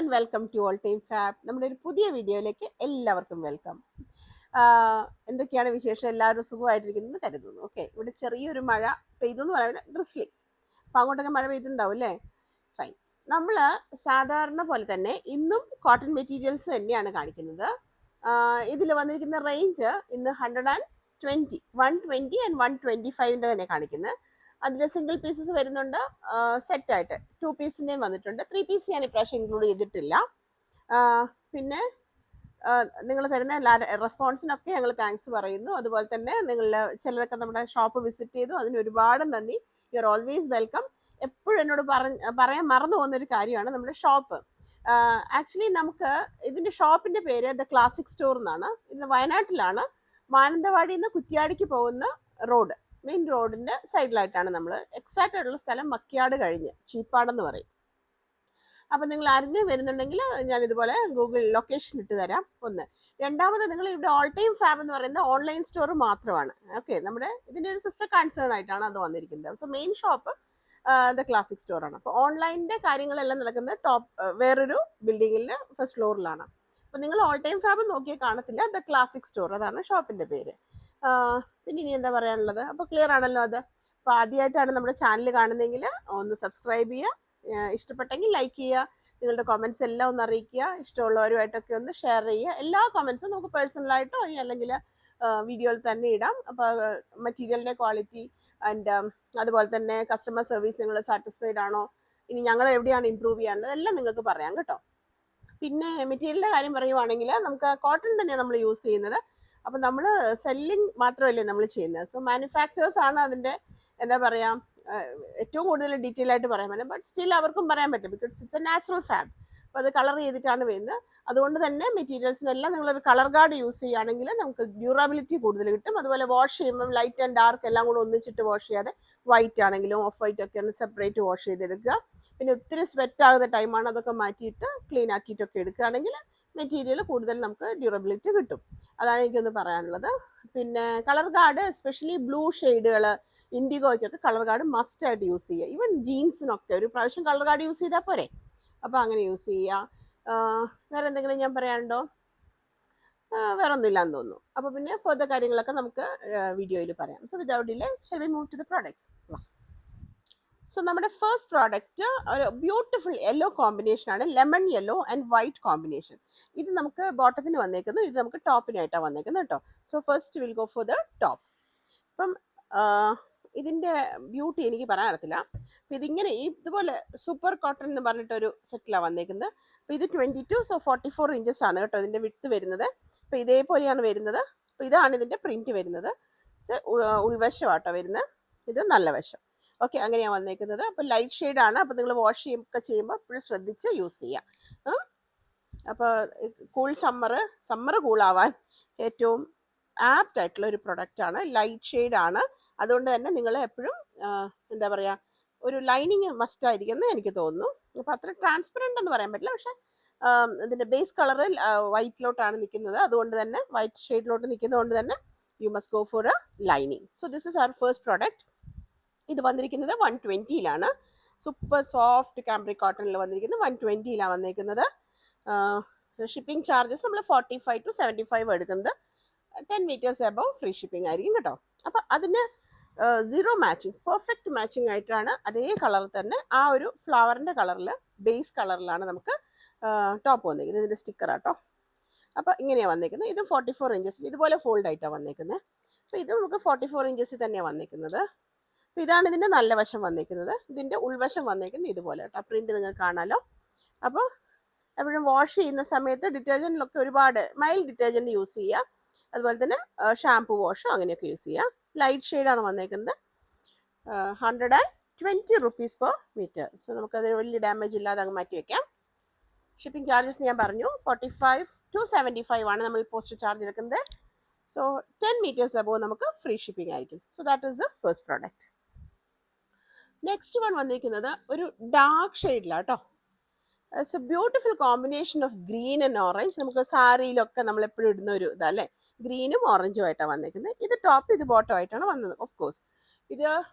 And welcome to all time fab. നമ്മുടെ ഒരു പുതിയ വീഡിയോയിലേക്ക് എല്ലാവർക്കും വെൽക്കം. എന്തൊക്കെയാണ് വിശേഷം? എല്ലാവരും സുഖമായിട്ടിരിക്കുന്നത് കരുതുന്നു. ഓക്കെ, ഇവിടെ ചെറിയൊരു മഴ പെയ്തു എന്ന് പറയുന്നത് ഡ്രിസ്ലിംഗ്. അപ്പോൾ അങ്ങോട്ടൊക്കെ മഴ പെയ്തിട്ടുണ്ടാവും അല്ലേ? ഫൈൻ. നമ്മൾ സാധാരണ പോലെ തന്നെ ഇന്നും കോട്ടൺ മെറ്റീരിയൽസ് തന്നെയാണ് കാണിക്കുന്നത്. ഇതിൽ വന്നിരിക്കുന്ന റേഞ്ച് ഇന്ന് 120 120 ആൻഡ് 125 തന്നെ കാണിക്കുന്നത്. അതിൽ സിംഗിൾ പീസസ് വരുന്നുണ്ട്, സെറ്റായിട്ട് 2 പീസിൻ്റെയും വന്നിട്ടുണ്ട്. 3 പീസ് ഞാൻ ഇപ്രാവശ്യം ഇൻക്ലൂഡ് ചെയ്തിട്ടില്ല. പിന്നെ നിങ്ങൾ തരുന്ന എല്ലാ റെസ്പോൺസിനൊക്കെ ഞങ്ങൾ താങ്ക്സ് പറയുന്നു. അതുപോലെ തന്നെ നിങ്ങൾ ചിലരൊക്കെ നമ്മുടെ ഷോപ്പ് വിസിറ്റ് ചെയ്തു, അതിന് ഒരുപാട് നന്ദി. You are always welcome. എപ്പോഴും എന്നോട് പറയാൻ മറന്നു പോകുന്നൊരു കാര്യമാണ് നമ്മുടെ ഷോപ്പ്. ആക്ച്വലി നമുക്ക് ഇതിൻ്റെ ഷോപ്പിൻ്റെ പേര് ദ ക്ലാസിക് സ്റ്റോർ എന്നാണ്. ഇത് വയനാട്ടിലാണ്. മാനന്തവാടിയിൽ നിന്ന് കുറ്റ്യാടിക്ക് പോകുന്ന റോഡ്, മെയിൻ റോഡിൻ്റെ സൈഡിലായിട്ടാണ്. നമ്മൾ എക്സാക്റ്റ് ആയിട്ടുള്ള സ്ഥലം മക്കിയാട് കഴിഞ്ഞ് ചീപ്പാടെന്ന് പറയും. അപ്പം നിങ്ങൾ ആരെങ്കിലും വരുന്നുണ്ടെങ്കിൽ ഞാൻ ഇതുപോലെ ഗൂഗിൾ ലൊക്കേഷൻ ഇട്ട് തരാം. ഒന്ന്. രണ്ടാമത്, നിങ്ങൾ ഇവിടെ ഓൾ ടൈം ഫാബ് എന്ന് പറയുന്ന ഓൺലൈൻ സ്റ്റോർ മാത്രമാണ്. ഓക്കെ, നമ്മുടെ ഇതിൻ്റെ ഒരു സിസ്റ്റർ കൺസേൺ ആയിട്ടാണ് അത് വന്നിരിക്കുന്നത്. So main shop the classic store ആണ്. അപ്പോൾ ഓൺലൈനിൻ്റെ കാര്യങ്ങളെല്ലാം നടക്കുന്നത് വേറൊരു ബിൽഡിങ്ങിൽ ഫസ്റ്റ് ഫ്ലോറിലാണ്. അപ്പോൾ നിങ്ങൾ ഓൾ ടൈം ഫാബ് നോക്കിയാൽ കാണത്തില്ല, ദ ക്ലാസിക് സ്റ്റോർ, അതാണ് ഷോപ്പിൻ്റെ പേര്. പിന്നെ ഇനി എന്താ പറയാനുള്ളത്? അപ്പോൾ ക്ലിയർ ആണല്ലോ അത്. അപ്പോൾ ആദ്യമായിട്ടാണ് നമ്മുടെ ചാനൽ കാണുന്നതെങ്കിൽ ഒന്ന് സബ്സ്ക്രൈബ് ചെയ്യുക, ഇഷ്ടപ്പെട്ടെങ്കിൽ ലൈക്ക് ചെയ്യുക, നിങ്ങളുടെ കമൻസ് എല്ലാം ഒന്ന് അറിയിക്കുക, ഇഷ്ടമുള്ളവരുമായിട്ടൊക്കെ ഒന്ന് ഷെയർ ചെയ്യുക. എല്ലാ കമൻസും നമുക്ക് പേഴ്സണലായിട്ടോ അല്ലെങ്കിൽ വീഡിയോയിൽ തന്നെ ഇടാം. അപ്പോൾ മെറ്റീരിയലിൻ്റെ ക്വാളിറ്റി ആൻഡ് അതുപോലെ തന്നെ കസ്റ്റമർ സർവീസ് നിങ്ങൾ സാറ്റിസ്ഫൈഡ് ആണോ, ഇനി ഞങ്ങൾ എവിടെയാണ് ഇമ്പ്രൂവ് ചെയ്യാനുള്ളത് എല്ലാം നിങ്ങൾക്ക് പറയാം കേട്ടോ. പിന്നെ മെറ്റീരിയലിൻ്റെ കാര്യം പറയുവാണെങ്കിൽ നമുക്ക് കോട്ടൺ തന്നെയാണ് നമ്മൾ യൂസ് ചെയ്യുന്നത്. അപ്പം നമ്മൾ സെല്ലിങ് മാത്രമല്ലേ നമ്മൾ ചെയ്യുന്നത്. സോ മാനുഫാക്ചേഴ്സ് ആണ് അതിൻ്റെ എന്താ പറയുക ഏറ്റവും കൂടുതൽ ഡീറ്റെയിൽ ആയിട്ട് പറയാൻ പറ്റും. ബട്ട് സ്റ്റിൽ അവർക്കും പറയാൻ പറ്റും, because it's A natural fab. അപ്പോൾ അത് കളർ ചെയ്തിട്ടാണ് വരുന്നത്. അതുകൊണ്ട് തന്നെ മെറ്റീരിയൽസിനെല്ലാം നിങ്ങളൊരു കളർ ഗാർഡ് യൂസ് ചെയ്യുകയാണെങ്കിൽ നമുക്ക് ഡ്യൂറബിലിറ്റി കൂടുതൽ കിട്ടും. അതുപോലെ വാഷ് ചെയ്യുമ്പം ലൈറ്റ് ആൻഡ് ഡാർക്ക് എല്ലാം കൂടെ ഒന്നിച്ചിട്ട് വാഷ് ചെയ്യാതെ വൈറ്റ് ആണെങ്കിലും ഓഫ് വൈറ്റ് ഒക്കെ ഒന്ന് സെപ്പറേറ്റ് വാഷ് ചെയ്തെടുക്കുക. പിന്നെ ഒത്തിരി സ്വെറ്റ് ആകുന്ന ടൈമാണ്, അതൊക്കെ മാറ്റിയിട്ട് ക്ലീൻ ആക്കിയിട്ടൊക്കെ എടുക്കുകയാണെങ്കിൽ മെറ്റീരിയൽ കൂടുതൽ നമുക്ക് ഡ്യൂറബിലിറ്റി കിട്ടും. അതാണ് എനിക്കൊന്ന് പറയാനുള്ളത്. പിന്നെ കളർ ഗാർഡ് എസ്പെഷ്യലി ബ്ലൂ ഷെയ്ഡുകൾ, ഇൻഡിഗോയ്ക്കൊക്കെ കളർ ഗാർഡ് മസ്റ്റ് ആയിട്ട് യൂസ് ചെയ്യുക. ഈവൻ ജീൻസിനൊക്കെ ഒരു പ്രാവശ്യം കളർ ഗാർഡ് യൂസ് ചെയ്താൽ പോരെ. അപ്പോൾ അങ്ങനെ യൂസ് ചെയ്യുക. വേറെ എന്തെങ്കിലും ഞാൻ പറയാനുണ്ടോ? വേറെ ഒന്നുമില്ലാന്ന് തോന്നുന്നു. അപ്പോൾ പിന്നെ ഫർദർ കാര്യങ്ങളൊക്കെ നമുക്ക് വീഡിയോയിൽ പറയാം. So without delay shall we move to the products. So നമ്മുടെ ഫസ്റ്റ് പ്രോഡക്റ്റ് ഒരു ബ്യൂട്ടിഫുൾ യെല്ലോ കോമ്പിനേഷൻ ആണ്, lemon yellow and white combination. ഇത് നമുക്ക് ബോട്ടത്തിന് വന്നേക്കുന്നു, ഇത് നമുക്ക് ടോപ്പിനായിട്ടാണ് വന്നേക്കുന്നത് കേട്ടോ. So first will go for the top. അപ്പം ഇതിൻ്റെ ബ്യൂട്ടി എനിക്ക് പറയാൻ അറിയത്തില്ല. അപ്പം ഇതിങ്ങനെ ഇതുപോലെ സൂപ്പർ കോട്ടൺ എന്ന് പറഞ്ഞിട്ടൊരു സെറ്റിലാണ് വന്നേക്കുന്നത്. അപ്പോൾ ഇത് 22, സോ 44 ഇഞ്ചസ് ആണ് കേട്ടോ ഇതിൻ്റെ വിഡ്ത്ത് വരുന്നത്. അപ്പോൾ ഇതേപോലെയാണ് വരുന്നത്. അപ്പോൾ ഇതാണ് ഇതിൻ്റെ പ്രിൻറ്റ് വരുന്നത്. ഉൾവശമാട്ടോ വരുന്നത്, ഇത് നല്ല വശം. ഓക്കെ, അങ്ങനെയാണ് വന്നേക്കുന്നത്. അപ്പോൾ ലൈറ്റ് ഷെയ്ഡാണ്. അപ്പോൾ നിങ്ങൾ വാഷ് ചെയ്യുമ്പോൾ എപ്പോഴും ശ്രദ്ധിച്ച് യൂസ് ചെയ്യുക. അപ്പോൾ സമ്മർ കൂളാവാൻ ഏറ്റവും ആപ്റ്റ് ആയിട്ടുള്ള ഒരു പ്രൊഡക്റ്റാണ്. ലൈറ്റ് ഷെയ്ഡാണ്. അതുകൊണ്ട് തന്നെ നിങ്ങൾ എപ്പോഴും എന്താ പറയുക, ഒരു ലൈനിങ് മസ്റ്റ് ആയിരിക്കുമെന്ന് എനിക്ക് തോന്നുന്നു. അപ്പോൾ അത്ര ട്രാൻസ്പെറൻ്റ് എന്ന് പറയാൻ പറ്റില്ല, പക്ഷേ ഇതിൻ്റെ ബേസ് കളറ് വൈറ്റിലോട്ടാണ് നിൽക്കുന്നത്. അതുകൊണ്ട് തന്നെ വൈറ്റ് ഷെയ്ഡിലോട്ട് നിൽക്കുന്നതുകൊണ്ട് തന്നെ you must go for a lining. So this is our first product. ഇത് വന്നിരിക്കുന്നത് 120-ലാണ്. സൂപ്പർ സോഫ്റ്റ് കാംബ്രിക് കോട്ടണിൽ വന്നിരിക്കുന്നത് 120-ലാണ് വന്നിരിക്കുന്നത്. ഷിപ്പിംഗ് ചാർജസ് നമ്മൾ 45 to 75 എടുക്കുന്നത്. 10 meters എബവ് ഫ്രീ ഷിപ്പിംഗ് ആയിരിക്കും കേട്ടോ. അപ്പം അതിന് സീറോ മാച്ചിങ്, പെർഫെക്റ്റ് മാച്ചിങ് ആയിട്ടാണ് അതേ കളർ തന്നെ ആ ഒരു ഫ്ലവറിൻ്റെ കളറിൽ ബേസ് കളറിലാണ് നമുക്ക് ടോപ്പ് വന്നിരിക്കുന്നത്. ഇതിൻ്റെ സ്റ്റിക്കറാട്ടോ. അപ്പോൾ ഇങ്ങനെയാണ് വന്നിരിക്കുന്നത്. ഇത് 44 ഇഞ്ചസ് ഇതുപോലെ ഫോൾഡ് ആയിട്ടാണ് വന്നിരിക്കുന്നത്. അപ്പോൾ ഇത് നമുക്ക് 44 ഇഞ്ചസിൽ തന്നെയാണ് വന്നിരിക്കുന്നത്. അപ്പോൾ ഇതാണ് ഇതിൻ്റെ നല്ല വശം വന്നിരിക്കുന്നത്. ഇതിൻ്റെ ഉൾവശം വന്നിരിക്കുന്നത് ഇതുപോലെ കേട്ടോ. പ്രിൻറ്റ് നിങ്ങൾക്ക് കാണാമല്ലോ. അപ്പോൾ എപ്പോഴും വാഷ് ചെയ്യുന്ന സമയത്ത് ഡിറ്റർജൻറ്റിലൊക്കെ ഒരുപാട് മൈൽഡ് ഡിറ്റർജൻറ്റ് യൂസ് ചെയ്യുക. അതുപോലെ തന്നെ ഷാംപൂ വാഷോ അങ്ങനെയൊക്കെ യൂസ് ചെയ്യുക. ലൈറ്റ് ഷെയ്ഡാണ് വന്നേക്കുന്നത്. 120 rupees per meter. സോ നമുക്കത് വലിയ ഡാമേജ് ഇല്ലാതെ അങ്ങ് മാറ്റി വയ്ക്കാം. ഷിപ്പിംഗ് ചാർജസ് ഞാൻ പറഞ്ഞു 45 to 75 ആണ് നമ്മൾ പോസ്റ്റ് ചാർജ് എടുക്കുന്നത്. സോ 10 meters അബോവ് നമുക്ക് ഫ്രീ ഷിപ്പിംഗ് ആയിരിക്കും. So that is the first product. Next one വന്നിരിക്കുന്നത് ഒരു ഡാർക്ക് ഷെയ്ഡിലാണ് കേട്ടോ. It's a beautiful combination of green and orange. നമുക്ക് സാരിയിലൊക്കെ നമ്മൾ എപ്പോഴും ഇടുന്ന ഒരു ഇതല്ലേ, ഗ്രീനും ഓറഞ്ചും ആയിട്ടാണ് വന്നിരിക്കുന്നത്. ഇത് ടോപ്പ്, ഇത് ബോട്ടം ആയിട്ടാണ് വന്നത്. ഓഫ് കോഴ്സ് ഇത്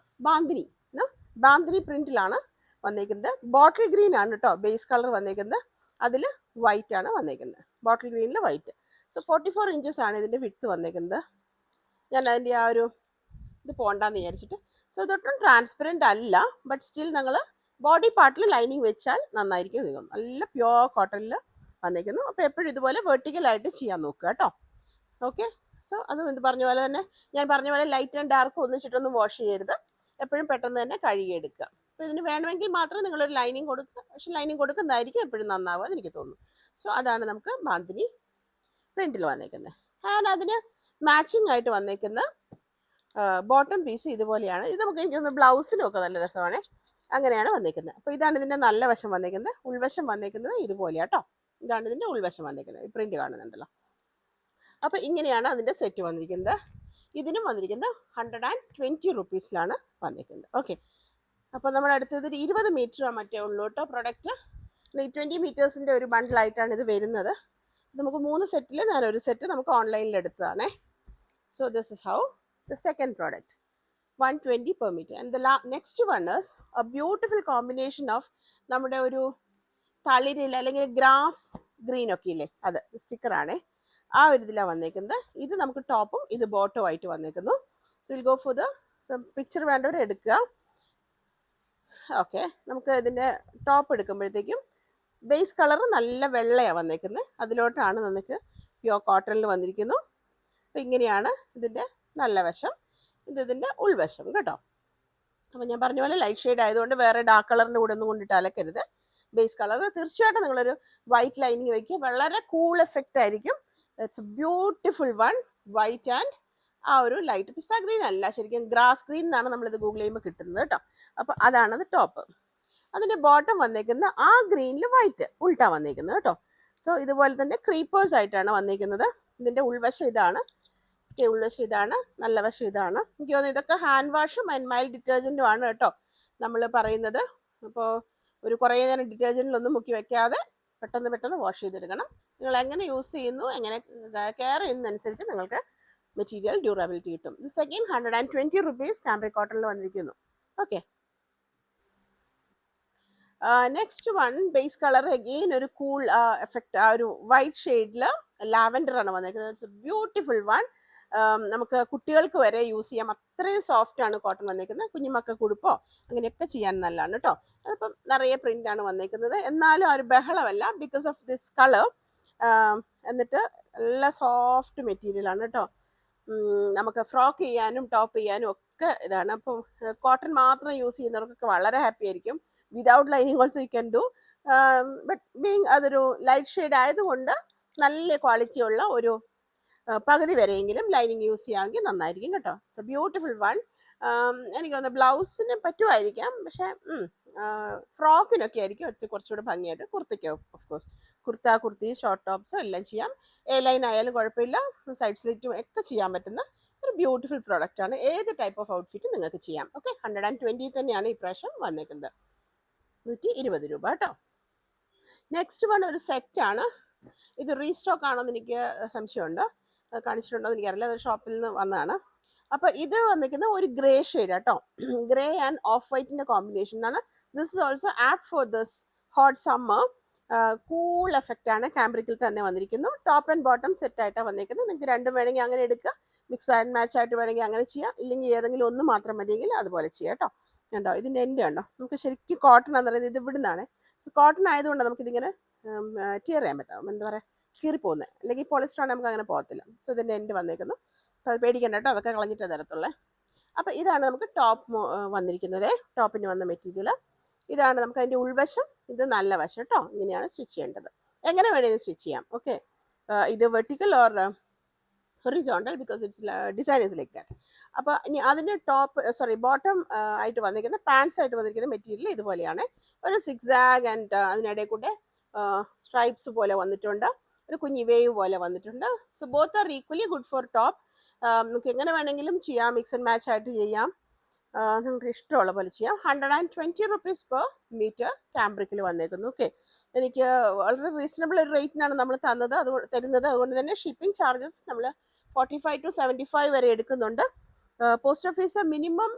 ബാന്തിനി പ്രിന്റിലാണ് വന്നിരിക്കുന്നത്. ബോട്ടിൽ ഗ്രീൻ ആണ് കേട്ടോ ബേസ് കളർ വന്നിരിക്കുന്നത്. അതിൽ വൈറ്റ് ആണ് വന്നേക്കുന്നത്, ബോട്ടിൽ ഗ്രീനിൽ വൈറ്റ്. സോ 44 ഇഞ്ചസ് ആണ് ഇതിൻ്റെ വിഡ്ത്ത് വന്നേക്കുന്നത്. ഞാൻ അതിൻ്റെ ആ ഒരു ഇത് പോകണ്ടെന്ന് വിചാരിച്ചിട്ട്. സോ ഇതൊട്ടും ട്രാൻസ്പെറൻറ്റ് അല്ല, ബട്ട് സ്റ്റിൽ നിങ്ങൾ ബോഡി പാർട്ടിൽ ലൈനിങ് വെച്ചാൽ നന്നായിരിക്കും. നിൽക്കും നല്ല പ്യുവർ കോട്ടണിൽ വന്നേക്കുന്നു. അപ്പോൾ എപ്പോഴും ഇതുപോലെ വെർട്ടിക്കലായിട്ട് ചെയ്യാൻ നോക്കുക കേട്ടോ. ഓക്കെ, സോ അത് ഇത് പറഞ്ഞ പോലെ തന്നെ ഞാൻ പറഞ്ഞ പോലെ ലൈറ്റ് ആൻഡ് ഡാർക്ക് ഒന്നിച്ചിട്ടൊന്നും വാഷ് ചെയ്യരുത്, എപ്പോഴും പെട്ടെന്ന് തന്നെ കഴുകിയെടുക്കുക. അപ്പോൾ ഇതിന് വേണമെങ്കിൽ മാത്രം നിങ്ങളൊരു ലൈനിങ് കൊടുക്കുക, പക്ഷെ ലൈനിങ് കൊടുക്കുന്നതായിരിക്കും എപ്പോഴും നന്നാവുക എന്ന് എനിക്ക് തോന്നുന്നു. സോ അതാണ് നമുക്ക് ബാന്തിനി പ്രിന്റിൽ വന്നേക്കുന്നത്. ആൻഡ് അതിന് മാച്ചിങ് ആയിട്ട് വന്നേക്കുന്ന ബോട്ടം പീസ് ഇതുപോലെയാണ്. ഇത് നമുക്ക് എനിക്കൊന്ന് ബ്ലൗസിനും ഒക്കെ നല്ല രസമാണ്. അങ്ങനെയാണ് വന്നേക്കുന്നത്. അപ്പോൾ ഇതാണ് ഇതിൻ്റെ നല്ല വശം വന്നേക്കുന്നത്. ഉൾവശം വന്നേക്കുന്നത് ഇതുപോലെയാട്ടോ. ഇതാണ് ഇതിൻ്റെ ഉൾവശം വന്നേക്കുന്നത്. ഈ പ്രിന്റ് കാണുന്നുണ്ടല്ലോ. അപ്പോൾ ഇങ്ങനെയാണ് അതിൻ്റെ സെറ്റ് വന്നിരിക്കുന്നത്. ഇതിനും വന്നിരിക്കുന്നത് 120 റുപ്പീസിലാണ് വന്നിരിക്കുന്നത്. ഓക്കെ, അപ്പോൾ നമ്മുടെ അടുത്തത് 20 മീറ്റർ മറ്റേ ഉള്ളൂ കേട്ടോ പ്രൊഡക്റ്റ്. 20 മീറ്റേഴ്സിൻ്റെ ഒരു ബണ്ടിലായിട്ടാണ് ഇത് വരുന്നത്. നമുക്ക് 3 സെറ്റിൽ ഞാനൊരു സെറ്റ് നമുക്ക് ഓൺലൈനിൽ എടുത്തതാണേ. So this is how the second product, 120 per meter. And the next one is a beautiful combination of നമ്മുടെ ഒരു തളിരിൽ അല്ലെങ്കിൽ ഗ്രാസ് ഗ്രീൻ ഒക്കെ ഇല്ലേ, അത് സ്റ്റിക്കറാണേ. ആ ഒരു ഇതിലാണ് വന്നേക്കുന്നത്. ഇത് നമുക്ക് ടോപ്പും ഇത് ബോട്ടവും ആയിട്ട് വന്നേക്കുന്നു. So will go for the picture വേണ്ടവർ എടുക്കുക. ഓക്കെ, നമുക്ക് ഇതിൻ്റെ ടോപ്പ് എടുക്കുമ്പോഴത്തേക്കും ബേസ് കളർ നല്ല വെള്ളയാണ് വന്നേക്കുന്നത്. അതിലോട്ടാണ് നമുക്ക് പ്യുവർ കോട്ടണിൽ വന്നിരിക്കുന്നു. അപ്പോൾ ഇങ്ങനെയാണ് ഇതിൻ്റെ നല്ല വശം. ഇത് ഇതിൻ്റെ ഉൾവശം കേട്ടോ. അപ്പോൾ ഞാൻ പറഞ്ഞ പോലെ ലൈറ്റ് ഷെയ്ഡ് ആയതുകൊണ്ട് വേറെ ഡാർക്ക് കളറിൻ്റെ കൂടെ ഒന്നും കൊണ്ടിട്ട് അലക്കരുത്. ബേസ് കളർ തീർച്ചയായിട്ടും നിങ്ങളൊരു വൈറ്റ് ലൈനിങ് വയ്ക്കുക, വളരെ കൂൾ എഫക്റ്റ് ആയിരിക്കും. It's a beautiful one, white and ആ ഒരു ലൈറ്റ് പിസ്ത ഗ്രീൻ അല്ല, ശരിക്കും ഗ്രാസ് ഗ്രീൻ എന്നാണ് നമ്മളിത് ഗൂഗിൾ ചെയ്യുമ്പോൾ കിട്ടുന്നത് കേട്ടോ. അപ്പോൾ അതാണത് ടോപ്പ്. അതിൻ്റെ ബോട്ടം വന്നേക്കുന്നത് ആ ഗ്രീനിൽ വൈറ്റ് ഉൾട്ടാ വന്നേക്കുന്നത് കേട്ടോ. സോ ഇതുപോലെ തന്നെ ക്രീപ്പേഴ്സ് ആയിട്ടാണ് വന്നേക്കുന്നത്. ഇതിൻ്റെ ഉൾവശം ഇതാണ്, ഉൾവശം ഇതാണ്, നല്ല വശം ഇതാണ്. എനിക്ക് തോന്നുന്നു ഇതൊക്കെ ഹാൻഡ് വാഷും ആൻഡ് മൈൽഡ് ഡിറ്റർജൻറ്റും ആണ് കേട്ടോ നമ്മൾ പറയുന്നത്. അപ്പോൾ ഒരു കുറേ നേരം ഡിറ്റർജൻറ്റിലൊന്നും മുക്കി വെക്കാതെ പെട്ടെന്ന് വാഷ് ചെയ്തെടുക്കണം. നിങ്ങൾ എങ്ങനെ യൂസ് ചെയ്യുന്നു, എങ്ങനെ കെയർ ചെയ്യുന്നതനുസരിച്ച് നിങ്ങൾക്ക് മെറ്റീരിയൽ ഡ്യൂറബിലിറ്റി കിട്ടും. ഇത് സെക്കൻഡ് 120 റുപ്പീസ് കാംബ്രിക് കോട്ടണിൽ വന്നിരിക്കുന്നു. Okay, next one base colour again ഒരു കൂൾ എഫക്റ്റ്, ആ ഒരു വൈറ്റ് ഷെയ്ഡിൽ ലാവൻഡർ ആണ് വന്നിരിക്കുന്നത്. It's a beautiful one. നമുക്ക് കുട്ടികൾക്ക് വരെ യൂസ് ചെയ്യാം, അത്രയും സോഫ്റ്റ് ആണ് കോട്ടൺ വന്നിരിക്കുന്നത്. കുഞ്ഞുമക്കൾക്ക് ഉടുപ്പോ അങ്ങനെയൊക്കെ ചെയ്യാൻ നല്ലതാണ് കേട്ടോ. അതിപ്പം നിറയെ പ്രിന്റ് ആണ് വന്നിരിക്കുന്നത്, എന്നാലും ആ ഒരു ബഹളമല്ല ബിക്കോസ് ഓഫ് ദിസ് കളർ. എന്നിട്ട് നല്ല സോഫ്റ്റ് മെറ്റീരിയൽ ആണ് കേട്ടോ. നമുക്ക് ഫ്രോക്ക് ചെയ്യാനും ടോപ്പ് ചെയ്യാനും ഒക്കെ ഇതാണ്. അപ്പം കോട്ടൺ മാത്രം യൂസ് ചെയ്യുന്നവർക്കൊക്കെ വളരെ ഹാപ്പി ആയിരിക്കും. Without lining also you can do, but being അതൊരു ലൈറ്റ് ഷെയ്ഡ് ആയതുകൊണ്ട് നല്ല ക്വാളിറ്റി ഉള്ള ഒരു പകുതി വരെയെങ്കിലും ലൈനിങ് യൂസ് ചെയ്യാമെങ്കിൽ നന്നായിരിക്കും കേട്ടോ. It's a beautiful one. എനിക്ക് തോന്നുന്നു ബ്ലൗസിന് പറ്റുമായിരിക്കാം, പക്ഷേ ഫ്രോക്കിനൊക്കെ ആയിരിക്കും ഒത്തിരി കുറച്ചുകൂടെ ഭംഗിയായിട്ട്. കുർത്തയ്ക്ക് of course kurti short tops എല്ലാം ചെയ്യാം. എ ലൈൻ ആയാലും കുഴപ്പമില്ല, സൈഡ് സ്ലിറ്റും ഒക്കെ ചെയ്യാൻ പറ്റുന്ന ഒരു ബ്യൂട്ടിഫുൾ പ്രോഡക്റ്റ് ആണ്. ഏത് ടൈപ്പ് ഓഫ് ഔട്ട്ഫിറ്റ് നിങ്ങൾക്ക് ചെയ്യാം. ഓക്കെ, 120 തന്നെയാണ് ഈ പ്രാവശ്യം വന്നേക്കുന്നത്, 120 രൂപ കേട്ടോ. നെക്സ്റ്റ് വൺ ഒരു സെറ്റാണ്. ഇത് റീസ്റ്റോക്ക് ആണോ എന്ന് എനിക്ക് സംശയമുണ്ട്, കാണിച്ചിട്ടുണ്ടോ എന്ന് എനിക്കറിയില്ല. അത് ഷോപ്പിൽ നിന്ന് വന്നതാണ്. അപ്പോൾ ഇത് വന്നിരിക്കുന്നത് ഒരു ഗ്രേ ഷെയ്ഡ് കേട്ടോ, ഗ്രേ ആൻഡ് ഓഫ് വൈറ്റിൻ്റെ കോമ്പിനേഷൻ ആണ്. This is also apt for this hot summer. Cool effect ആണ്, കാംബ്രിക്കിൽ തന്നെ വന്നിരിക്കുന്നു. ടോപ്പ് ആൻഡ് ബോട്ടം സെറ്റ് ആയിട്ടാണ് വന്നിരിക്കുന്നത്. നിങ്ങൾക്ക് രണ്ടും വേണമെങ്കിൽ അങ്ങനെ എടുക്കുക, മിക്സ് ആൻഡ് മാച്ച് ആയിട്ട് വേണമെങ്കിൽ അങ്ങനെ ചെയ്യാം, ഇല്ലെങ്കിൽ ഏതെങ്കിലും ഒന്ന് മാത്രം മതിയെങ്കിൽ അതുപോലെ ചെയ്യാം കേട്ടോ. കണ്ടോ ഇതിൻ്റെ എൻ്റെ കണ്ടോ, നമുക്ക് ശരിക്കും കോട്ടൺ ആണെന്ന് പറയുന്നത് ഇത് ഇവിടുന്നാണ്. കോട്ടൺ ആയതുകൊണ്ട് നമുക്കിതിങ്ങനെ ടിയർ ചെയ്യാൻ പറ്റും, എന്താ പറയുക, കീറിപ്പോകുന്നത്. അല്ലെങ്കിൽ പോളിസ്റ്റർ ആണെങ്കിൽ നമുക്ക് അങ്ങനെ പോകത്തില്ല. സോ ഇതിൻ്റെ എൻ്റെ വന്നേക്കുന്നു. അപ്പോൾ അത് പേടിക്കണ്ട കേട്ടോ, അതൊക്കെ കളഞ്ഞിട്ടേ തരത്തുള്ളേ. അപ്പോൾ ഇതാണ് നമുക്ക് ടോപ്പ് വന്നിരിക്കുന്നത്, ടോപ്പിന് വന്ന മെറ്റീരിയൽ ഇതാണ്. നമുക്ക് അതിൻ്റെ ഉൾവശം, ഇത് നല്ല വശം കേട്ടോ. ഇങ്ങനെയാണ് സ്റ്റിച്ച് ചെയ്യേണ്ടത്. എങ്ങനെ വേണമെങ്കിലും സ്റ്റിച്ച് ചെയ്യാം. ഓക്കെ, ഇത് vertical or horizontal because it's design is like that. അപ്പോൾ ഇനി അതിൻ്റെ ബോട്ടം ആയിട്ട് വന്നിരിക്കുന്ന പാൻസ് ആയിട്ട് വന്നിരിക്കുന്ന മെറ്റീരിയൽ ഇതുപോലെയാണ്. ഒരു സിക്സാഗ് ആൻഡ് അതിനിടയിൽ കൂടെ സ്ട്രൈപ്സ് പോലെ വന്നിട്ടുണ്ട്, ഒരു കുഞ്ഞി വേവ് പോലെ വന്നിട്ടുണ്ട്. So both are equally good for top. നമുക്ക് എങ്ങനെ വേണമെങ്കിലും ചെയ്യാം, മിക്സ് ആൻഡ് മാച്ച് ആയിട്ട് ചെയ്യാം, നിങ്ങൾക്ക് ഇഷ്ടമുള്ള പോലെ ചെയ്യാം. 120 റുപ്പീസ് പെർ മീറ്റർ കാംബ്രിക്കിൽ വന്നേക്കുന്നു. ഓക്കെ, എനിക്ക് വളരെ റീസണബിൾ ഒരു റേറ്റിനാണ് നമ്മൾ തരുന്നത്. അതുകൊണ്ട് തന്നെ ഷിപ്പിംഗ് ചാർജസ് നമ്മൾ 45 to 75 വരെ എടുക്കുന്നുണ്ട്. പോസ്റ്റ് ഓഫീസ് മിനിമം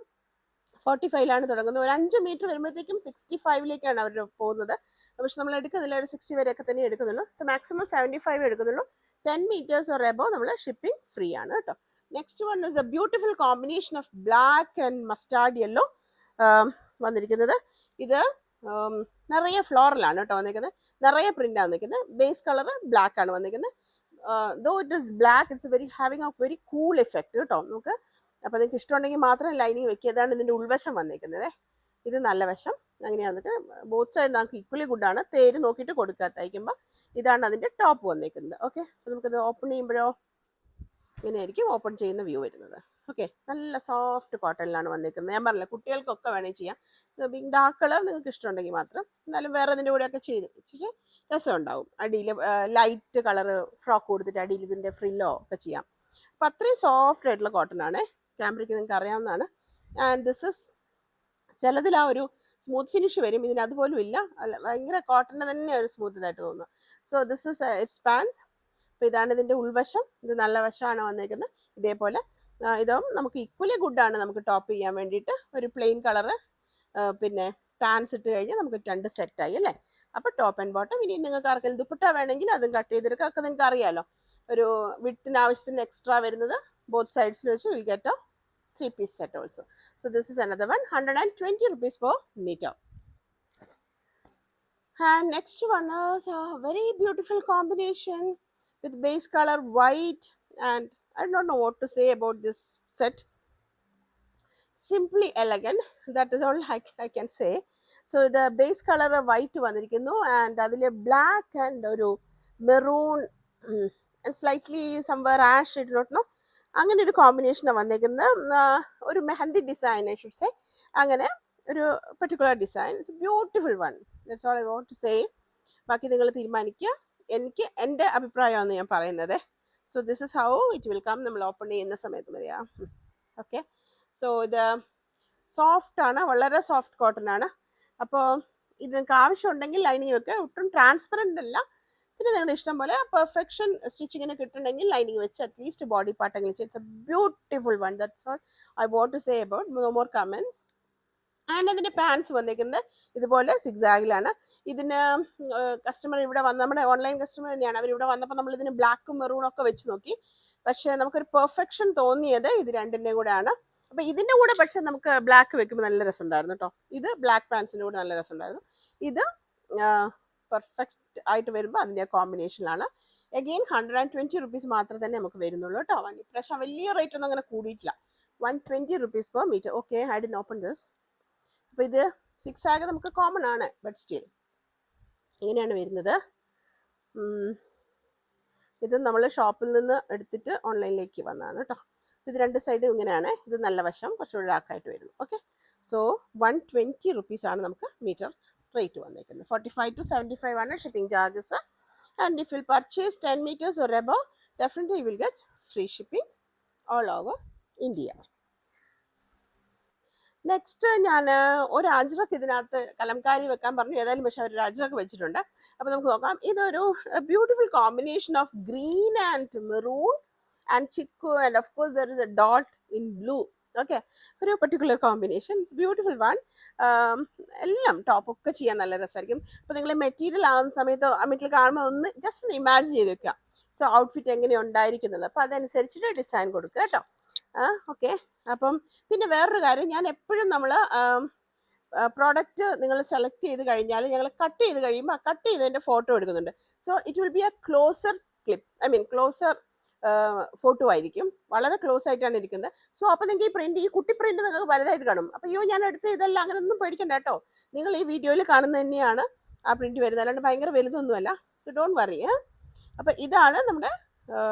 45 തുടങ്ങുന്നത്. ഒരു 5 മീറ്റർ വരുമ്പോഴത്തേക്കും 65 അവർ പോകുന്നത്. പക്ഷെ നമ്മൾ എടുക്കുന്നില്ല, ഒരു 60 വരെയൊക്കെ തന്നെ എടുക്കുന്നുള്ളൂ. സോ മാക്സിമം 75 എടുക്കുന്നുള്ളൂ. 10 meters or above നമ്മൾ ഷിപ്പിംഗ് ഫ്രീ ആണ് കേട്ടോ. Next one is A beautiful combination of black and mustard yellow വന്നിരിക്കുന്നത്. ഇത് നിറയെ ഫ്ലോറലാണ് കേട്ടോ വന്നിരിക്കുന്നത്, നിറയെ പ്രിൻ്റാണ് വന്നിരിക്കുന്നത്. ബേസ് കളർ ബ്ലാക്ക് ആണ് വന്നിരിക്കുന്നത്. Though it is black, it's very having a very cool effect കേട്ടോ നമുക്ക്. അപ്പോൾ നിങ്ങൾക്ക് ഇഷ്ടമുണ്ടെങ്കിൽ മാത്രം ലൈനിങ് വെക്കുക. ഇതാണ് ഇതിൻ്റെ ഉൾവശം വന്നിരിക്കുന്നത്. ഇത് നല്ല വശം അങ്ങനെയാണ് വന്നിട്ട്, ബോത്ത് സൈഡ് നമുക്ക് ഈക്വലി ഗുഡാണ്. തേര് നോക്കിയിട്ട് കൊടുക്കുക തയ്ക്കുമ്പോൾ. ഇതാണ് അതിൻ്റെ ടോപ്പ് വന്നിരിക്കുന്നത്. ഓക്കെ, അപ്പോൾ നമുക്കത് ഓപ്പൺ ചെയ്യുമ്പോഴോ ഇങ്ങനെയായിരിക്കും ഓപ്പൺ ചെയ്യുന്ന വ്യൂ വരുന്നത്. ഓക്കെ, നല്ല സോഫ്റ്റ് കോട്ടണിലാണ് വന്നിരിക്കുന്നത്. ഞാൻ പറഞ്ഞില്ല, കുട്ടികൾക്കൊക്കെ വേണമെങ്കിൽ ചെയ്യാം. ഡാർക്ക് കളർ നിങ്ങൾക്ക് ഇഷ്ടമുണ്ടെങ്കിൽ മാത്രം. എന്നാലും വേറെ അതിൻ്റെ കൂടെയൊക്കെ ചെയ്ത് വെച്ചിട്ട് രസം ഉണ്ടാവും. അടിയിൽ ലൈറ്റ് കളർ ഫ്രോക്ക് കൊടുത്തിട്ട് അടിയിൽ ഇതിൻ്റെ ഫ്രില്ലോ ഒക്കെ ചെയ്യാം. അപ്പം അത്രയും സോഫ്റ്റ് ആയിട്ടുള്ള കോട്ടൺ ആണ്. ക്യാമ്പ്രിക്ക് നിങ്ങൾക്ക് അറിയാവുന്നതാണ്. ആൻഡ് ദിസ് ഇസ് ചിലതിൽ ആ ഒരു സ്മൂത്ത് ഫിനിഷ് വരും, ഇതിന് അതുപോലും ഇല്ല. ഭയങ്കര കോട്ടണിന് തന്നെ ഒരു സ്മൂത്ത് ഇതായിട്ട് തോന്നുന്നു. So this is it's pants. അപ്പോൾ ഇതാണ് ഇതിൻ്റെ ഉൾവശം. ഇത് നല്ല വശമാണ് വന്നിരിക്കുന്നത്. ഇതേപോലെ ഇതും നമുക്ക് ഈക്വലി ഗുഡാണ് നമുക്ക് ടോപ്പ് ചെയ്യാൻ വേണ്ടിയിട്ട്. ഒരു പ്ലെയിൻ കളറ് പിന്നെ പാൻസ് ഇട്ട് കഴിഞ്ഞാൽ നമുക്ക് 2 സെറ്റായി അല്ലേ. അപ്പോൾ ടോപ്പ് ആൻഡ് ബോട്ടം. ഇനി നിങ്ങൾക്ക് ആർക്കെങ്കിലും ദുപ്പട്ട വേണമെങ്കിൽ അതും കട്ട് ചെയ്തെടുക്കുക. ഒക്കെ നിങ്ങൾക്ക് അറിയാമല്ലോ, ഒരു വിഡ്ത്തിന് ആവശ്യത്തിന് എക്സ്ട്രാ വരുന്നത് ബോത്ത് സൈഡ്സിൽ വെച്ച് will get 3-piece set also. So this is another one, 120 rupees per meter. And next one is a very beautiful combination with base color white, and I don't know what to say about this set. Simply elegant, that is all I can say. So the base color white vandirikkunnu, and adile black and oru maroon and slightly somewhere ash, I do not know, അങ്ങനെ ഒരു കോമ്പിനേഷനാണ് വന്നേക്കുന്നത്. ഒരു mehndi design I should say, അങ്ങനെ ഒരു particular design. It's beautiful one, that's all I want to say. ബാക്കി നിങ്ങൾ തീരുമാനിക്കുക. എനിക്ക് എൻ്റെ അഭിപ്രായമാണ് ഞാൻ പറയുന്നത്. So this is how it will come നമ്മൾ ഓപ്പൺ ചെയ്യുന്ന സമയത്ത് വരിക. ഓക്കെ, സോ ഇത് സോഫ്റ്റ് ആണ്, വളരെ സോഫ്റ്റ് കോട്ടൺ ആണ്. അപ്പോൾ ഇത് നിങ്ങൾക്ക് ആവശ്യമുണ്ടെങ്കിൽ ലൈനിങ് വെക്കുക. ഒട്ടും ട്രാൻസ്പെറൻ്റ് അല്ല. പിന്നെ നിങ്ങളുടെ ഇഷ്ടം പോലെ പെർഫെക്ഷൻ സ്റ്റിച്ചിങ്ങിന് കിട്ടണമെങ്കിൽ ലൈനിങ് വെച്ച് അറ്റ്ലീസ്റ്റ് ബോഡി പാർട്ടെങ്കിലും ചെയ്യും. It's a beautiful one, that's all I want to say about. No more comments. And അതിൻ്റെ പാൻസ് വന്നിരിക്കുന്നത് ഇതുപോലെ സിക്സാഗിലാണ്. ഇതിന് കസ്റ്റമർ ഇവിടെ വന്ന്, നമ്മുടെ ഓൺലൈൻ കസ്റ്റമർ തന്നെയാണ്, അവരിവിടെ വന്നപ്പോൾ നമ്മളിതിന് ബ്ലാക്കും മെറൂണും ഒക്കെ വെച്ച് നോക്കി. പക്ഷേ നമുക്കൊരു പെർഫെക്ഷൻ തോന്നിയത് ഇത് രണ്ടിൻ്റെയും കൂടെ ആണ്. അപ്പോൾ ഇതിൻ്റെ കൂടെ പക്ഷേ നമുക്ക് ബ്ലാക്ക് വെക്കുമ്പോൾ നല്ല രസമുണ്ടായിരുന്നു കേട്ടോ. ഇത് ബ്ലാക്ക് പാൻസിൻ്റെ കൂടെ നല്ല രസമുണ്ടായിരുന്നു. ഇത് പെർഫെക്റ്റ് ആയിട്ട് വരുമ്പോൾ അതിൻ്റെ കോമ്പിനേഷനിലാണ്. അഗെയിൻ 120 rupees മാത്രമേ തന്നെ നമുക്ക് വരുന്നുള്ളൂ കേട്ടോ. ഇപ്രാവശ്യം വലിയ റേറ്റ് ഒന്നും അങ്ങനെ കൂടിയിട്ടില്ല. 120 rupees per meter. Okay, I didn't open this. അപ്പോൾ ഇത് 6 ആകെ നമുക്ക് കോമൺ ആണ്, ബട്ട് സ്റ്റിൽ ഇങ്ങനെയാണ് വരുന്നത്. ഇത് നമ്മൾ ഷോപ്പിൽ നിന്ന് എടുത്തിട്ട് ഓൺലൈനിലേക്ക് വന്നതാണ് കേട്ടോ. ഇത് രണ്ട് സൈഡും ഇങ്ങനെയാണ്. ഇത് നല്ല വശം കുറച്ചുകൂടി ഡാർക്കായിട്ട് വരുന്നു. ഓക്കെ, സോ 120 rupees ആണ് നമുക്ക് മീറ്റർ റേറ്റ് വന്നേക്കുന്നത്. 45 to 75 ആണ് shipping charges. And if you purchase 10 meters or above, definitely you will get free shipping all over India. Next ഞാൻ ഒരു അജ്രക്ക് ഇതിനകത്ത് കലംകാരി വെക്കാൻ പറഞ്ഞു. ഏതായാലും പക്ഷേ ഒരു അജ്രക്ക് വെച്ചിട്ടുണ്ട്. അപ്പോൾ നമുക്ക് നോക്കാം. ഇതൊരു beautiful combination of green and maroon and chiku, and of course there is a dot in blue. Okay, ഒരു particular combination, it's beautiful one. എല്ലാം ടോപ്പൊക്കെ ചെയ്യാൻ നല്ല രസമായിരിക്കും. അപ്പോൾ നിങ്ങൾ മെറ്റീരിയൽ ആവുന്ന സമയത്ത് ആ മെറ്റീരിയൽ കാണുമ്പോൾ ഒന്ന് ജസ്റ്റ് ഒന്ന് ഇമാജിൻ ചെയ്ത് വെക്കുക. സോ ഔട്ട്ഫിറ്റ് എങ്ങനെ ഉണ്ടായിരിക്കുന്നുള്ളത്, അപ്പോൾ അതനുസരിച്ചിട്ട് ഡിസൈൻ കൊടുക്കുക കേട്ടോ. ഓക്കെ, അപ്പം പിന്നെ വേറൊരു കാര്യം, ഞാൻ എപ്പോഴും നമ്മൾ പ്രോഡക്റ്റ് നിങ്ങൾ സെലക്ട് ചെയ്ത് കഴിഞ്ഞാൽ ഞങ്ങൾ കട്ട് ചെയ്ത് കഴിയുമ്പോൾ ആ കട്ട് ചെയ്തതിൻ്റെ ഫോട്ടോ എടുക്കുന്നുണ്ട്. So it will be A closer clip, I mean closer photo ആയിരിക്കും. വളരെ ക്ലോസ് ആയിട്ടാണ് ഇരിക്കുന്നത്. സോ അപ്പോൾ നിങ്ങൾക്ക് ഈ പ്രിന്റ്, ഈ കുട്ടി പ്രിന്റ് നിങ്ങൾക്ക് വലുതായിട്ട് കാണും. അപ്പോൾ അയ്യോ ഞാൻ എടുത്ത് ഇതെല്ലാം അങ്ങനെ ഒന്നും പേടിക്കണ്ട കേട്ടോ. നിങ്ങൾ ഈ വീഡിയോയിൽ കാണുന്നത് തന്നെയാണ് ആ പ്രിന്റ് വരുന്നത്, അല്ലാണ്ട് ഭയങ്കര വലുതൊന്നുമല്ല. So don't worry. അപ്പോൾ ഇതാണ് നമ്മുടെ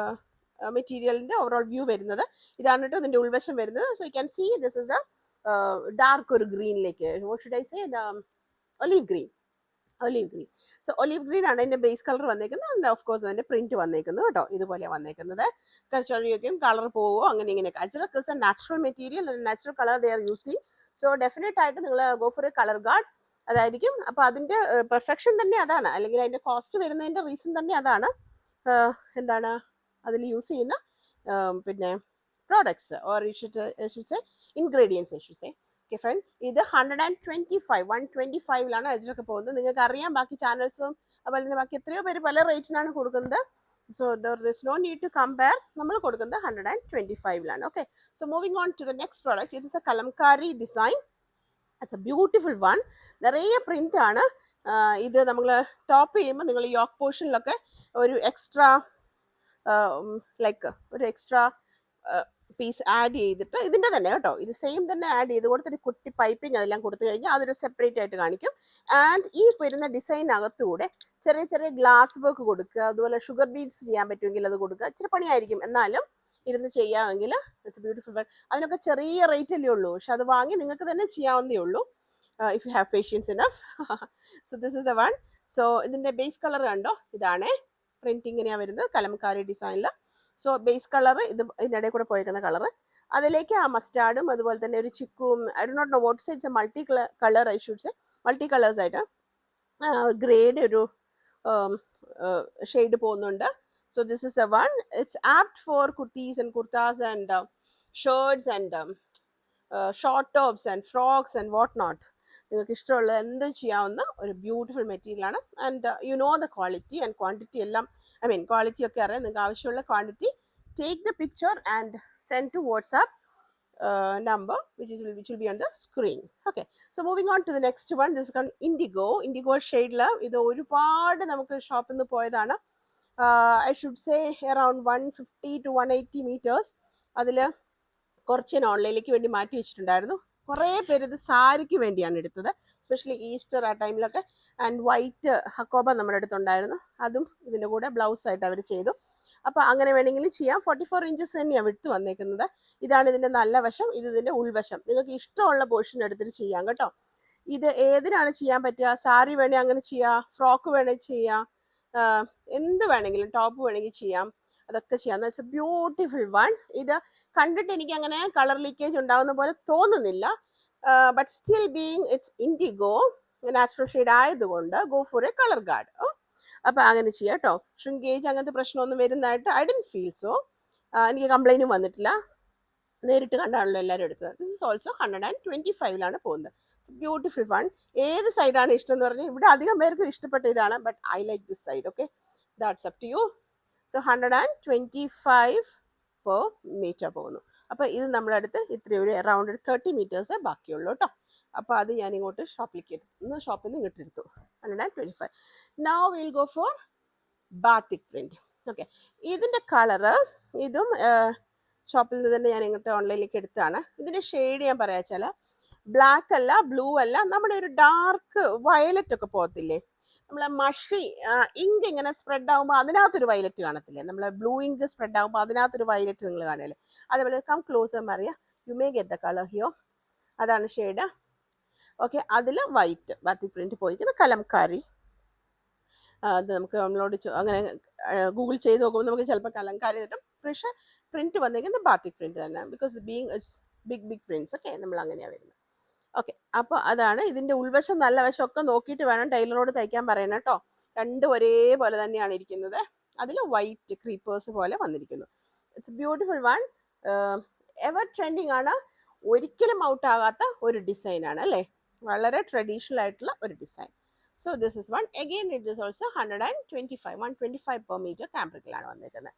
മെറ്റീരിയലിൻ്റെ ഓവറോൾ വ്യൂ വരുന്നത്. ഇതാണ് കേട്ടോ ഇതിൻ്റെ ഉൾവശം വരുന്നത്. So you can see this is the dark ഒരു ഗ്രീനിലേക്ക്, what should I say, the olive green. So olive green ആണ് അതിൻ്റെ ബേസ് കളർ വന്നേക്കുന്നത്. ആൻഡ് ഓഫ് കോഴ്സ് അതിൻ്റെ പ്രിന്റ് വന്നേക്കുന്നത് കേട്ടോ. ഇതുപോലെ വന്നേക്കുന്നത്. കഴിച്ചൊഴിയൊക്കെയും കളർ പോവോ അങ്ങനെ ഇങ്ങനെയൊക്കെ. Ajrakh is a natural material, natural colour they are using. So definite ആയിട്ട് നിങ്ങൾ go for a colour guard, അതായിരിക്കും. അപ്പോൾ അതിൻ്റെ പെർഫെക്ഷൻ തന്നെ അതാണ്, അല്ലെങ്കിൽ അതിൻ്റെ കോസ്റ്റ് വരുന്നതിൻ്റെ റീസൺ തന്നെ അതാണ്. എന്താണ് അതിൽ യൂസ് ചെയ്യുന്ന പിന്നെ products, or ingredients I should say. Okay fine. ഇത് 125 125ലാണ് അജ്രക്ക് പോകുന്നത്. നിങ്ങൾക്ക് അറിയാം ബാക്കി ചാനൽസും അതുപോലെ തന്നെ ബാക്കി എത്രയോ പേര് പല റേറ്റിനാണ് കൊടുക്കുന്നത്. So there is no need to compare. നമ്മൾ കൊടുക്കുന്നത് 125ലാണ്. Okay, so moving on to the next product. It is a Kalamkari design. It's a beautiful one. നിറയെ പ്രിന്റ് ആണ്. ഇത് നമ്മൾ ടോപ്പ് ചെയ്യുമ്പോൾ നിങ്ങൾ യോക്ക് പോർഷനിലൊക്കെ ഒരു എക്സ്ട്രാ ലൈക്ക് ഒരു എക്സ്ട്രാ പീസ് ആഡ് ചെയ്തിട്ട്, ഇതിൻ്റെ തന്നെ കേട്ടോ, ഇത് സെയിം തന്നെ ആഡ് ചെയ്ത് കൊടുത്തിട്ട് കുട്ടി പൈപ്പിംഗ് അതെല്ലാം കൊടുത്തു കഴിഞ്ഞാൽ അതൊരു സെപ്പറേറ്റ് ആയിട്ട് കാണിക്കും. ആൻഡ് ഈ വരുന്ന ഡിസൈനകത്തൂടെ ചെറിയ ചെറിയ ഗ്ലാസ് വർക്ക് കൊടുക്കുക, അതുപോലെ ഷുഗർ ബീഡ്സ് ചെയ്യാൻ പറ്റുമെങ്കിൽ അത് കൊടുക്കുക. ഇച്ചിരി പണിയായിരിക്കും, എന്നാലും ഇരുന്ന് ചെയ്യാമെങ്കിൽ ഇറ്റ്സ് ബ്യൂട്ടിഫുൾ വൺ. അതിനൊക്കെ ചെറിയ റേറ്റ് അല്ലേ ഉള്ളൂ, പക്ഷെ അത് വാങ്ങി നിങ്ങൾക്ക് തന്നെ ചെയ്യാവുന്നേ ഉള്ളൂ if you have patients enough. So this is the one. So ഇതിൻ്റെ ബേസ് കളർ കണ്ടോ, ഇതാണ് പ്രിന്റ് ഇങ്ങനെയാണ് വരുന്നത് കലംകാരി ഡിസൈനിൽ. സോ ബേസ് കളർ ഇത് ഇതിനിടയിൽ കൂടെ പോയേക്കുന്ന കളർ, അതിലേക്ക് ആ മസ്റ്റാർഡും അതുപോലെ തന്നെ ഒരു ചിക്കും, I do not know what sides, multi colour I should say, multi colours ആയിട്ട് ഗ്രേഡ് ഒരു ഷെയ്ഡ് പോകുന്നുണ്ട്. So this is the one. It's apt for kurtis and kurtas and shirts and short tops and frocks and what not. നിങ്ങൾക്ക് ഇഷ്ടമുള്ള എന്തും ചെയ്യാവുന്ന ഒരു beautiful മെറ്റീരിയലാണ്. And you know the quality and quantity എല്ലാം, ഐ മീൻ ക്വാളിറ്റി ഒക്കെ അറിയാം. നിങ്ങൾക്ക് ആവശ്യമുള്ള quantity take the picture and send to WhatsApp number which will be on the screen. Okay, so moving on to the next one. This is called indigo shade la. ഇത് ഒരുപാട് നമുക്ക് ഷോപ്പിൽ നിന്ന് പോയതാണ്. I should say around 150 to 180 meters. അതിൽ കുറച്ച് ഞാൻ ഓൺലൈനിലേക്ക് വേണ്ടി മാറ്റി വെച്ചിട്ടുണ്ടായിരുന്നു. കുറേ പേര് ഇത് സാരിക്ക് വേണ്ടിയാണ് എടുത്തത്, എസ്പെഷ്യലി ഈസ്റ്റർ ആ ടൈമിലൊക്കെ. ആൻഡ് വൈറ്റ് ഹക്കോബ നമ്മുടെ അടുത്തുണ്ടായിരുന്നു, അതും ഇതിൻ്റെ കൂടെ ബ്ലൗസ് ആയിട്ട് അവർ ചെയ്തു. അപ്പോൾ അങ്ങനെ വേണമെങ്കിൽ ചെയ്യാം. 44 ഇഞ്ചസ് തന്നെയാണ് വിട്ട് വന്നേക്കുന്നത്. ഇതാണ് ഇതിൻ്റെ നല്ല വശം, ഇത് ഇതിൻ്റെ ഉൾവശം. നിങ്ങൾക്ക് ഇഷ്ടമുള്ള പോർഷൻ എടുത്തിട്ട് ചെയ്യാം കേട്ടോ. ഇത് ഏതിനാണ് ചെയ്യാൻ പറ്റുക? സാരി വേണമെങ്കിൽ അങ്ങനെ ചെയ്യാം, ഫ്രോക്ക് വേണമെങ്കിൽ ചെയ്യാം, എന്ത് വേണമെങ്കിലും, ടോപ്പ് വേണമെങ്കിൽ ചെയ്യാം, അതൊക്കെ ചെയ്യാം. It's a beautiful one. ഇത് കണ്ടിട്ട് എനിക്ക് അങ്ങനെ കളർ ലീക്കേജ് ഉണ്ടാവുന്ന പോലെ തോന്നുന്നില്ല. But still being it's indigo natural shade ആയതുകൊണ്ട് go for a colour guard. അപ്പോൾ അങ്ങനെ ചെയ്യാം കേട്ടോ. ഷ്രിങ്കേജ് അങ്ങനത്തെ പ്രശ്നമൊന്നും വരുന്നതായിട്ട് ഐ ഡോണ്ട് ഫീൽ സോ. എനിക്ക് കംപ്ലൈൻറ്റും വന്നിട്ടില്ല, നേരിട്ട് കണ്ടാണല്ലോ എല്ലാവരും എടുത്തത്. ദിസ് ഇസ് ഓൾസോ 125ലാണ് പോകുന്നത്. Beautiful one. ഏത് സൈഡാണ് ഇഷ്ടം എന്ന് പറഞ്ഞാൽ ഇവിടെ അധികം പേർക്ക് ഇഷ്ടപ്പെട്ട ഇതാണ്, but I like this side. Okay, that's up to you. So 125 per metre പോകുന്നു. അപ്പോൾ ഇത് നമ്മളടുത്ത് ഇത്രയും ഒരു അറൗണ്ട് 30 മീറ്റേഴ്സേ ബാക്കിയുള്ളൂ കേട്ടോ. അപ്പോൾ അത് ഞാൻ ഇങ്ങോട്ട് ഷോപ്പിലേക്ക് ഷോപ്പിൽ നിന്ന് ഇങ്ങോട്ട് എടുത്തു. 125. Now will go four batik print. Okay, ഇതിൻ്റെ കളറ് ഇതും ഷോപ്പിൽ നിന്ന് തന്നെ ഞാൻ ഇങ്ങോട്ട് ഓൺലൈനിലേക്ക് എടുത്താണ്. ഇതിൻ്റെ ഷെയ്ഡ് ഞാൻ പറയാ വെച്ചാൽ ബ്ലാക്ക് അല്ല, ബ്ലൂ അല്ല, നമ്മുടെ ഒരു ഡാർക്ക് വയലറ്റ് ഒക്കെ പോകത്തില്ലേ, നമ്മളെ മഷി ഇങ്ക് ഇങ്ങനെ സ്പ്രെഡ് ആകുമ്പോൾ അതിനകത്തൊരു വയലറ്റ് കാണത്തില്ലേ, നമ്മളെ ബ്ലൂ ഇങ്ക് സ്പ്രെഡ് ആകുമ്പോൾ അതിനകത്തൊരു വയലറ്റ് നിങ്ങൾ കാണുമല്ലേ, അതേപോലെ കം ക്ലോസ് അറിയാം, you may get the colour ഹിയോ. അതാണ് ഷെയ്ഡ്. ഓക്കെ, അതിൽ വൈറ്റ് ബാത്തിക് പ്രിന്റ് പോയിരിക്കുന്ന കലംകാരി. അത് നമുക്ക് നമ്മളോട് അങ്ങനെ ഗൂഗിൾ ചെയ്ത് നോക്കുമ്പോൾ നമുക്ക് ചിലപ്പോൾ കലംകാരി കിട്ടും, പക്ഷേ പ്രിന്റ് വന്നിരിക്കുന്നത് ബാത്തിക് പ്രിന്റ് തന്നെ, because being it's big prints. Okay, നമ്മൾ അങ്ങനെയാണ് വരുന്നത്. ഓക്കെ, അപ്പോൾ അതാണ് ഇതിൻ്റെ ഉൾവശം. നല്ല വശം ഒക്കെ നോക്കിയിട്ട് വേണം ടൈലറോട് തയ്ക്കാൻ പറയണം കേട്ടോ. രണ്ടും ഒരേപോലെ തന്നെയാണ് ഇരിക്കുന്നത്. അതിൽ വൈറ്റ് ക്രീപ്പേഴ്സ് പോലെ വന്നിരിക്കുന്നു. It's beautiful one. Ever trending ആണ്, ഒരിക്കലും ഔട്ട് ആകാത്ത ഒരു ഡിസൈനാണ് അല്ലേ, വളരെ ട്രഡീഷണൽ ആയിട്ടുള്ള ഒരു design. So this is one. Again it is also 125 per metre കാംബ്രിക്കിലാണ് വന്നിരിക്കുന്നത്.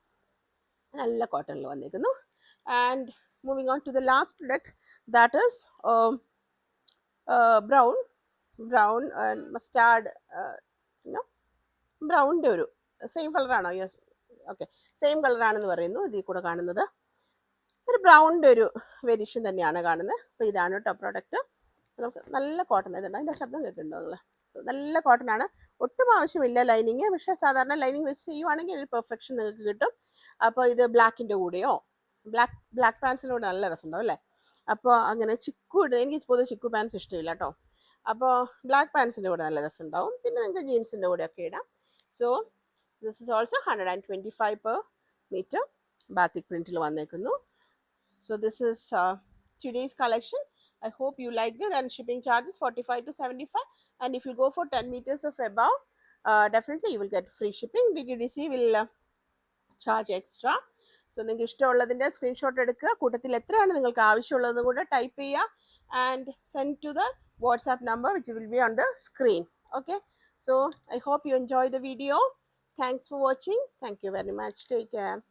നല്ല കോട്ടണിൽ വന്നിരിക്കുന്നു. And moving on to the last product, that is brown mustard, ബ്രൗണിൻ്റെ ഒരു സെയിം കളറാണോ? യെസ്, ഓക്കെ, സെയിം കളറാണെന്ന് പറയുന്നു. ഇതിൽ കൂടെ കാണുന്നത് ഒരു ബ്രൗണിൻ്റെ ഒരു വേരിയേഷൻ തന്നെയാണ് കാണുന്നത്. അപ്പോൾ ഇതാണ് കേട്ടോ പ്രോഡക്റ്റ്. നമുക്ക് നല്ല കോട്ടൺ ഇതുണ്ട്. അതിൻ്റെ ശബ്ദം കേൾക്കുന്നുണ്ടോ നിങ്ങൾ? നല്ല കോട്ടൺ ആണ്, ഒട്ടും ആവശ്യമില്ല ലൈനിങ്. പക്ഷേ സാധാരണ ലൈനിങ് വെച്ച് ചെയ്യുവാണെങ്കിൽ ഒരു പെർഫെക്ഷൻ നിങ്ങൾക്ക് കിട്ടും. അപ്പോൾ ഇത് ബ്ലാക്കിൻ്റെ കൂടെയോ ബ്ലാക്ക് പാൻസിൻ്റെ കൂടെ നല്ല രസമുണ്ടാവും അല്ലേ. അപ്പോൾ അങ്ങനെ ചിക്കു ഇടും. എനിക്ക് പൊതുവെ ചിക്കു പാൻസ് ഇഷ്ടമില്ല കേട്ടോ. അപ്പോൾ ബ്ലാക്ക് പാൻസിൻ്റെ കൂടെ നല്ല രസമുണ്ടാവും. പിന്നെ നിങ്ങൾക്ക് ജീൻസിൻ്റെ കൂടെ ഒക്കെ ഇടാം. So this is also 125 per metre batik പ്രിൻറ്റിൽ വന്നേക്കുന്നു. So this is today's collection. I hope you like it. And shipping charges 45 to 75. And if you go for 10 meters of above, definitely you will get free shipping. DTDC will charge extra. So നിങ്ങൾക്ക് ഇഷ്ടമുള്ളതിൻ്റെ screenshot എടുക്കുക, കൂട്ടത്തിൽ എത്രയാണ് നിങ്ങൾക്ക് ആവശ്യമുള്ളതെന്ന് കൂടെ type ചെയ്യുക. and send to the WhatsApp number which will be on the screen. Okay, so I hope you enjoy the video. Thanks for watching. Thank you very much. Take care.